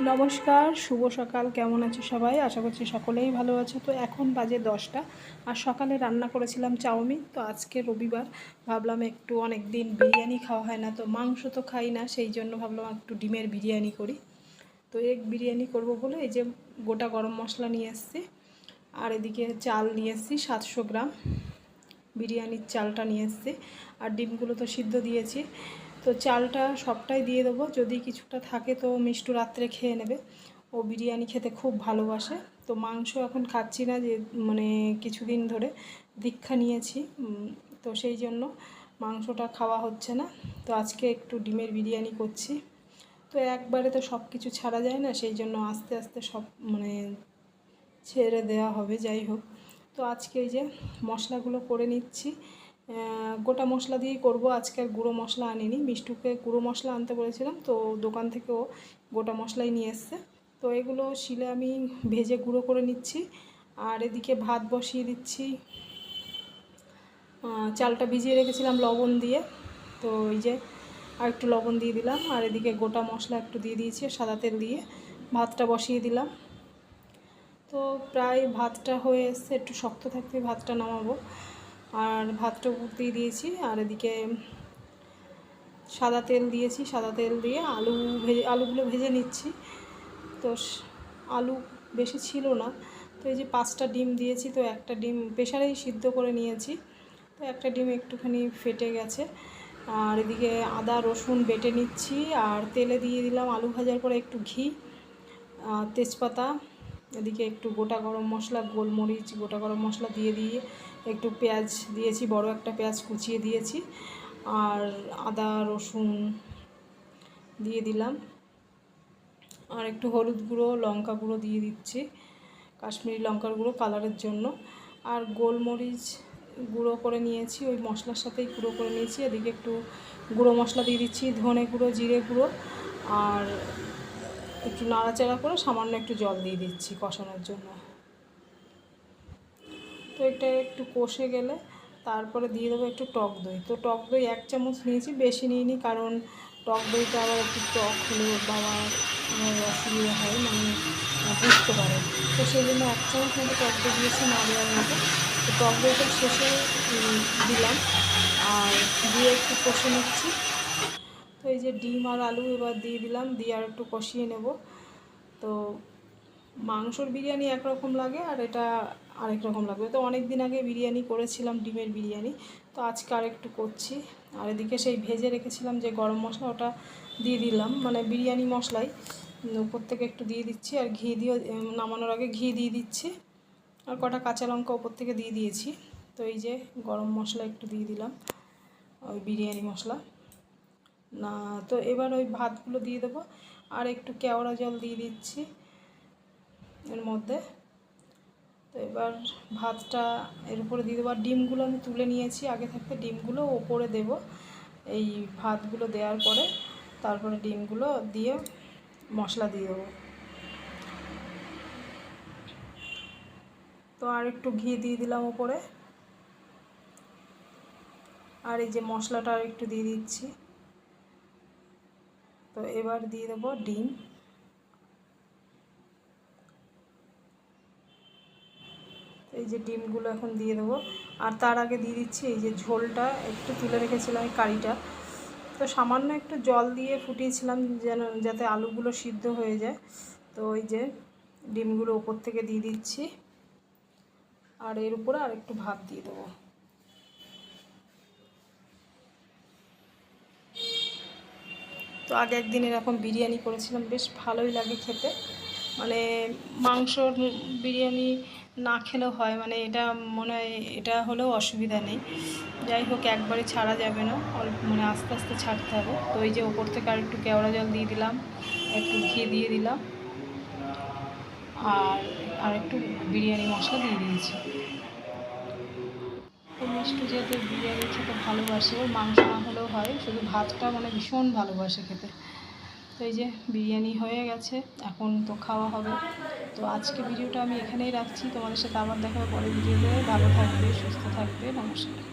নমস্কার, শুভ সকাল। কেমন আছো সবাই? আশা করছি সকলেই ভালো আছো। তো এখন বাজে 10টা, আর সকালে রান্না করেছিলাম চাউমিন। তো আজকে রবিবার, ভাবলাম একটু অনেক দিন বিরিয়ানি খাওয়া হয় না, তো মাংস তো খাই না, সেই জন্য ভাবলাম একটু ডিমের বিরিয়ানি করি। তো এগ বিরিয়ানি করব বলে এই যে গোটা গরম মশলা নিয়ে এসেছি, আর এদিকে চাল নিয়ে এসেছি 700 গ্রাম, বিরিয়ানির চালটা নিয়ে এসেছি, আর ডিমগুলো তো সিদ্ধ দিয়েছি। তো চালটা সবটাই দিয়ে দেবো, যদি কিছুটা থাকে তো মিষ্টু রাত্রে খেয়ে নেবে, ও বিরিয়ানি খেতে খুব ভালোবাসে। তো মাংস এখন খাচ্ছি না, যে মানে কিছুদিন ধরে দীক্ষা নিয়েছি, তো সেই জন্য মাংসটা খাওয়া হচ্ছে না। তো আজকে একটু ডিমের বিরিয়ানি করছি। তো একবারে তো সব কিছু ছাড়া যায় না, সেই জন্য আস্তে আস্তে সব মানে ছেড়ে দেওয়া হবে। যাই হোক, তো আজকে এই যে মশলাগুলো করে নিচ্ছি, গোটা মশলা দিয়েই করব আজকে, আর গুঁড়ো মশলা আনিনি। মিষ্টুকে গুঁড়ো মশলা আনতে বলেছিলাম, তো দোকান থেকেও গোটা মশলাই নিয়ে এসছে। তো এগুলো শিলে আমি ভেজে গুঁড়ো করে নিচ্ছি, আর এদিকে ভাত বসিয়ে দিচ্ছি। চালটা ভিজিয়ে রেখেছিলাম লবণ দিয়ে, তো এই যে আর একটু লবণ দিয়ে দিলাম, আর এদিকে গোটা মশলা একটু দিয়ে দিয়েছি, সাদা তেল দিয়ে ভাতটা বসিয়ে দিলাম। তো প্রায় ভাতটা হয়ে এসছে, একটু শক্ত থাকতে ভাতটা নামাবো, আর ভাতটা উপর দিয়ে দিয়েছি। আর এদিকে সাদা তেল দিয়েছি, সাদা তেল দিয়ে আলুগুলো ভেজে নিচ্ছি। তো আলু বেশি ছিল না, তো এই যে 5টা ডিম দিয়েছি, তো একটা ডিম প্রেসারেই সিদ্ধ করে নিয়েছি, তো একটা ডিম একটুখানি ফেটে গেছে। আর এদিকে আদা রসুন বেটে নিচ্ছি, আর তেলে দিয়ে দিলাম আলু ভাজার পরে একটু ঘি, তেজপাতা, এদিকে একটু গোটা গরম মশলা, গোলমরিচ, গোটা গরম মশলা দিয়ে একটু পেঁয়াজ দিয়েছি, বড় একটা পেঁয়াজ কুচিয়ে দিয়েছি, আর আদা রসুন দিয়ে দিলাম, আর একটু হলুদ গুঁড়ো, লঙ্কা গুঁড়ো দিয়ে দিচ্ছি, কাশ্মীরি লঙ্কার গুঁড়ো কালারের জন্য, আর গোলমরিচ গুঁড়ো করে নিয়েছি, ওই মশলার সাথেই গুঁড়ো করে নিয়েছি। এদিকে একটু গুঁড়ো মশলা দিয়ে দিচ্ছি, ধনে গুঁড়ো, জিরে গুঁড়ো, আর একটু নাড়াচাড়া করে সামান্য একটু জল দিয়ে দিচ্ছি কষানোর জন্য। তো এটা একটু কষে গেলে তারপরে দিয়ে দেবো একটু টক দই। তো টক দই 1 চামচ নিয়েছি, বেশি নিইনি, কারণ টক দইটা আবার একটু টক হলে বাবার অসুবিধা হয়, মানে বুঝতে পারে। তো সেই জন্য 1 চামচ মতো টক দই দিয়েছি, না দেওয়ার মতো। তো টক দইটা শেষে দিলাম, আর দিয়ে একটু কষে নিচ্ছি। তো এই যে ডিম আর আলু এবার দিয়ে দিলাম, দিয়ে আর একটু কষিয়ে নেব। তো মাংসর বিরিয়ানি একরকম লাগে, আর এটা আরেক রকম লাগবে। তো অনেক দিন আগে বিরিয়ানি করেছিলাম, ডিমের বিরিয়ানি, তো আজকে আরেকটু করছি। আর এদিকে সেই ভেজে রেখেছিলাম যে গরম মশলা, ওটা দিয়ে দিলাম, মানে বিরিয়ানি মশলাই উপর থেকে একটু দিয়ে দিচ্ছি, আর ঘি দিয়ে নামানোর আগে ঘি দিয়ে দিচ্ছি, আর কটা কাঁচা লঙ্কা ওপর থেকে দিয়ে দিয়েছি। তো এই যে গরম মশলা একটু দিয়ে দিলাম, ওই বিরিয়ানি মশলা না। তো এবার ওই ভাতগুলো দিয়ে দেবো, আর একটু কেওড়া জল দিয়ে দিচ্ছি এর মধ্যে। তো এবার ভাতটা এর উপরে দিয়ে দেবো, আর ডিমগুলো আমি তুলে নিয়েছি আগে থাকতে, ডিমগুলো ওপরে দেব এই ভাতগুলো দেওয়ার পরে, তারপরে ডিমগুলো দিয়ে মশলা দিয়ে দেবো। তো আর একটু ঘি দিয়ে দিলাম ওপরে, আর এই যে মশলাটা আর একটু দিয়ে দিচ্ছি। তো এবার দিয়ে দেবো ডিম, এই যে ডিমগুলো এখন দিয়ে দেবো। আর তার আগে দিয়ে দিচ্ছি এই যে ঝোলটা একটু তুলে রেখেছিলাম, এই কারিটা, তো সামান্য একটু জল দিয়ে ফুটিয়েছিলাম যাতে আলুগুলো সিদ্ধ হয়ে যায়। তো ওই যে ডিমগুলো ওপর থেকে দিয়ে দিচ্ছি, আর এর উপরে আর একটু ভাত দিয়ে দেবো। তো আগে একদিন এরকম বিরিয়ানি করেছিলাম, বেশ ভালোই লাগে খেতে, মানে মাংসর বিরিয়ানি না খেলেও হয়, মানে এটা মনে হয় এটা হলেও অসুবিধা নেই। যাই হোক, একবারে ছাড়া যাবে না, অল্প মানে আস্তে আস্তে ছাড়তে হবে। তো এই যে ওপর থেকে আর একটু কেওড়া জল দিয়ে দিলাম, একটু ঘি দিয়ে দিলাম, আর একটু বিরিয়ানি মশলা দিয়ে দিয়েছি। তো মিষ্টু যেহেতু বিরিয়ানি খেতে ভালোবাসে, ওর মাংস না হলেও হয়, শুধু ভাতটা মানে ভীষণ ভালোবাসে খেতে। তো এই যে বিরিয়ানি হয়ে গেছে, এখন তো খাওয়া হবে। তো আজকে ভিডিওটা আমি এখানেই রাখছি, তোমাদের সাথে আবার দেখা হবে পরের ভিডিওতে। ভালো থাকবে, সুস্থ থাকবে, নমস্কার।